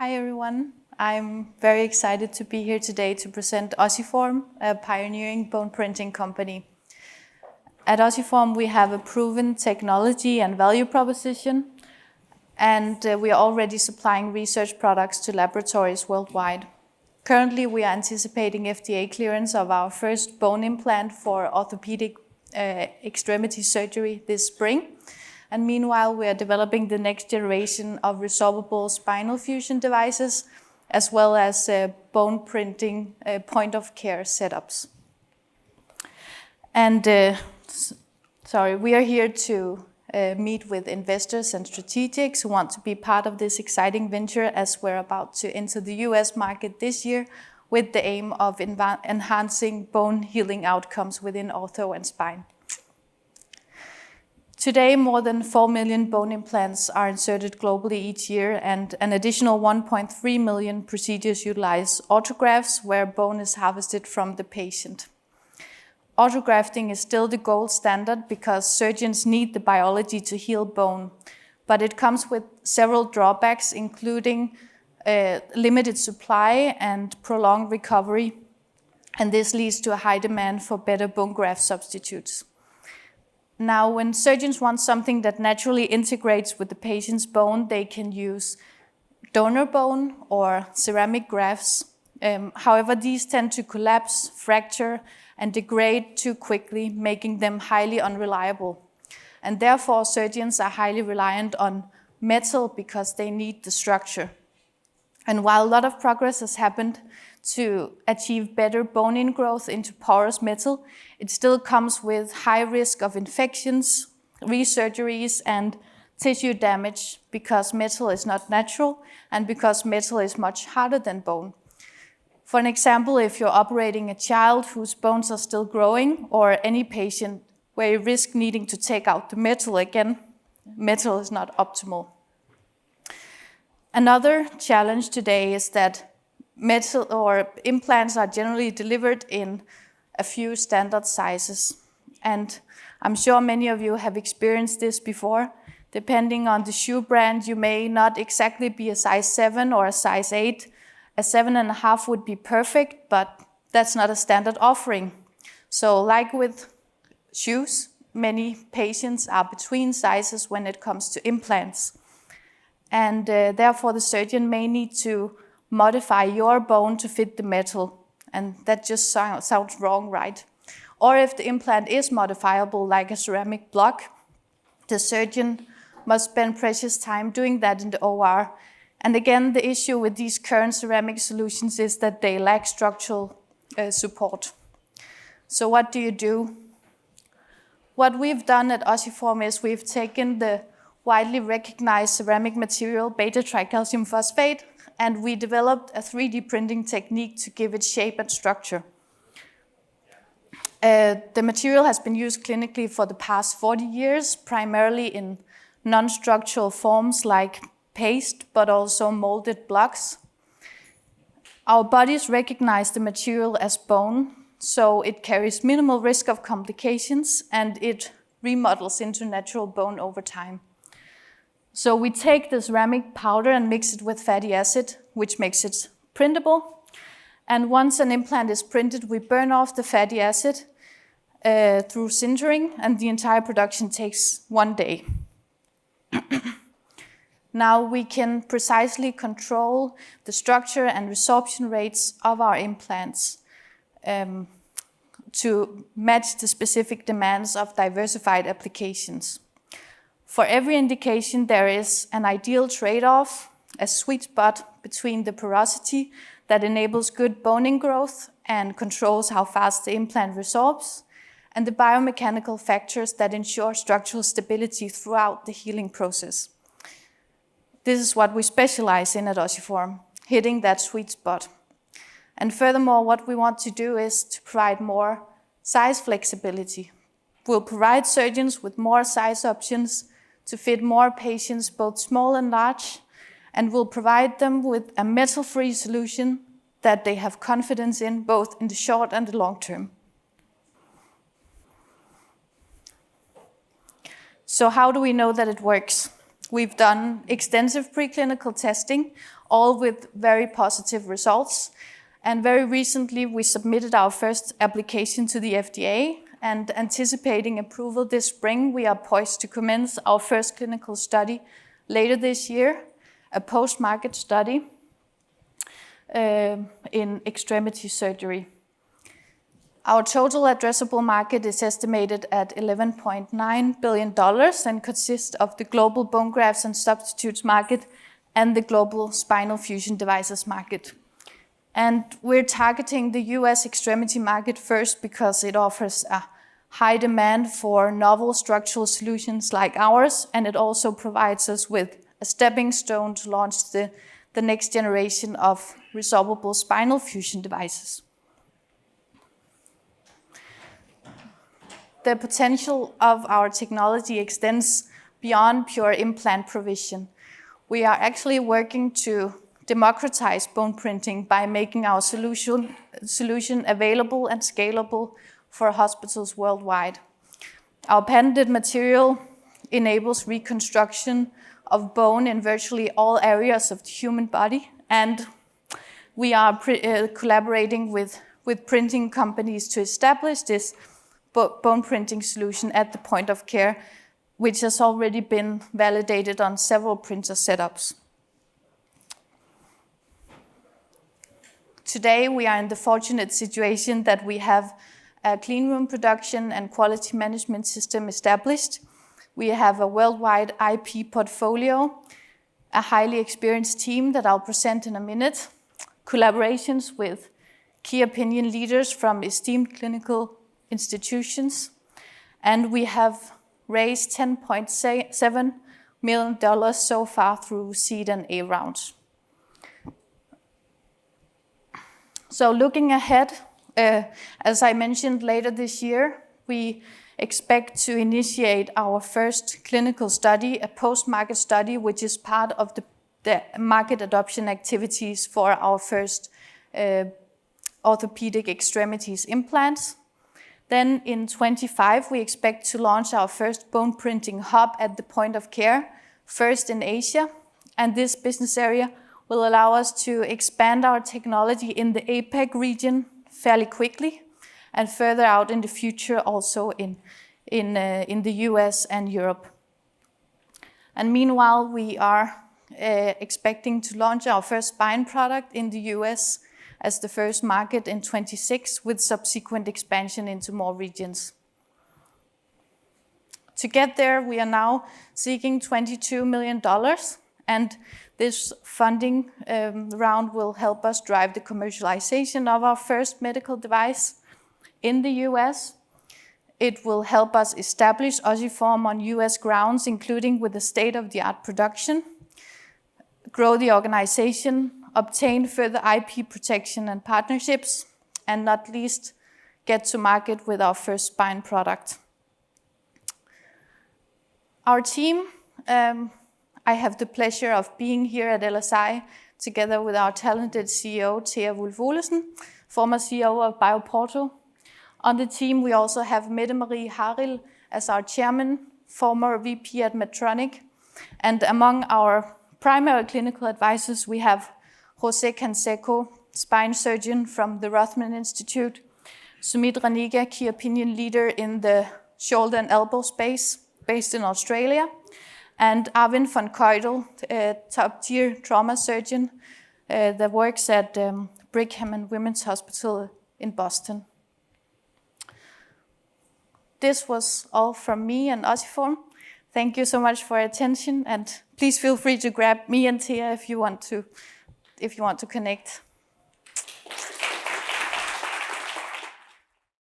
Hi everyone, I'm very excited to be here today to present Ossiform, a pioneering bone printing company. At Ossiform we have a proven technology and value proposition, and we are already supplying research products to laboratories worldwide. Currently we are anticipating FDA clearance of our first bone implant for orthopedic extremity surgery this spring. And meanwhile, we are developing the next generation of resorbable spinal fusion devices, as well as bone printing point-of-care setups. And we are here to meet with investors and strategics who want to be part of this exciting venture, as we're about to enter the US market this year with the aim of enhancing bone healing outcomes within ortho and spine. Today, more than 4 million bone implants are inserted globally each year, and an additional 1.3 million procedures utilize autografts, where bone is harvested from the patient. Autografting is still the gold standard because surgeons need the biology to heal bone, but it comes with several drawbacks, including limited supply and prolonged recovery, and this leads to a high demand for better bone graft substitutes. Now, when surgeons want something that naturally integrates with the patient's bone, they can use donor bone or ceramic grafts. However, these tend to collapse, fracture, and degrade too quickly, making them highly unreliable. And therefore, surgeons are highly reliant on metal because they need the structure. And while a lot of progress has happened to achieve better bone ingrowth into porous metal, it still comes with high risk of infections, resurgeries, and tissue damage because metal is not natural and because metal is much harder than bone. For an example, if you're operating a child whose bones are still growing, or any patient where you risk needing to take out the metal again, metal is not optimal. Another challenge today is that metal or implants are generally delivered in a few standard sizes. And I'm sure many of you have experienced this before. Depending on the shoe brand, you may not exactly be a size 7 or a size 8. A 7.5 would be perfect, but that's not a standard offering. So like with shoes, many patients are between sizes when it comes to implants. And therefore the surgeon may need to modify your bone to fit the metal, and that just sounds wrong, right? Or if the implant is modifiable like a ceramic block, the surgeon must spend precious time doing that in the OR. And again, the issue with these current ceramic solutions is that they lack structural support. So what do? What we've done at Ossiform is we've taken the widely recognized ceramic material beta-tricalcium phosphate, and we developed a 3D printing technique to give it shape and structure. The material has been used clinically for the past 40 years, primarily in non-structural forms like paste, but also molded blocks. Our bodies recognize the material as bone, so it carries minimal risk of complications, and it remodels into natural bone over time. So we take the ceramic powder and mix it with fatty acid, which makes it printable. And once an implant is printed, we burn off the fatty acid through sintering, and the entire production takes 1 day. Now we can precisely control the structure and resorption rates of our implants to match the specific demands of diversified applications. For every indication, there is an ideal trade-off, a sweet spot between the porosity that enables good bone ingrowth and controls how fast the implant resorbs, and the biomechanical factors that ensure structural stability throughout the healing process. This is what we specialize in at Ossiform, hitting that sweet spot. And furthermore, what we want to do is to provide more size flexibility. We'll provide surgeons with more size options to fit more patients, both small and large, and we'll provide them with a metal-free solution that they have confidence in, both in the short and the long term. So how do we know that it works? We've done extensive preclinical testing, all with very positive results. And very recently, we submitted our first application to the FDA, and anticipating approval this spring, we are poised to commence our first clinical study later this year, a post-market study in extremity surgery. Our total addressable market is estimated at $11.9 billion and consists of the global bone grafts and substitutes market and the global spinal fusion devices market. And we're targeting the US extremity market first because it offers a high demand for novel structural solutions like ours, and it also provides us with a stepping stone to launch the next generation of resorbable spinal fusion devices. The potential of our technology extends beyond pure implant provision. We are actually working to democratize bone printing by making our solution available and scalable for hospitals worldwide. Our patented material enables reconstruction of bone in virtually all areas of the human body, and we are collaborating with printing companies to establish this bone printing solution at the point of care, which has already been validated on several printer setups. Today, we are in the fortunate situation that we have a clean room production and quality management system established. We have a worldwide IP portfolio, a highly experienced team that I'll present in a minute, collaborations with key opinion leaders from esteemed clinical institutions, and we have raised $10.7 million so far through seed and A rounds. So looking ahead, as I mentioned, later this year, we expect to initiate our first clinical study, a post-market study, which is part of the market adoption activities for our first orthopedic extremities implants. Then in 2025, we expect to launch our first bone printing hub at the point of care, first in Asia. And this business area will allow us to expand our technology in the APAC region fairly quickly, and further out in the future also in the US and Europe. And meanwhile, we are expecting to launch our first spine product in the US as the first market in 2026, with subsequent expansion into more regions. To get there, we are now seeking $22 million, and this funding round will help us drive the commercialization of our first medical device in the US. It will help us establish Ossiform on US grounds, including with the state-of-the-art production, grow the organization, obtain further IP protection and partnerships, and not least, get to market with our first spine product. Our team, I have the pleasure of being here at LSI together with our talented CEO, Thea Wulff-Olesen, former CEO of BioPorto. On the team, we also have Mette Marie Harild as our chairman, former VP at Medtronic. And among our primary clinical advisors, we have Jose Canseco, spine surgeon from the Rothman Institute, Sumit Raniga, key opinion leader in the shoulder and elbow space, based in Australia, and Arvind von Keudel, a top-tier trauma surgeon that works at Brigham and Women's Hospital in Boston. This was all from me and Ossiform. Thank you so much for your attention, and please feel free to grab me and Thea if you want to connect.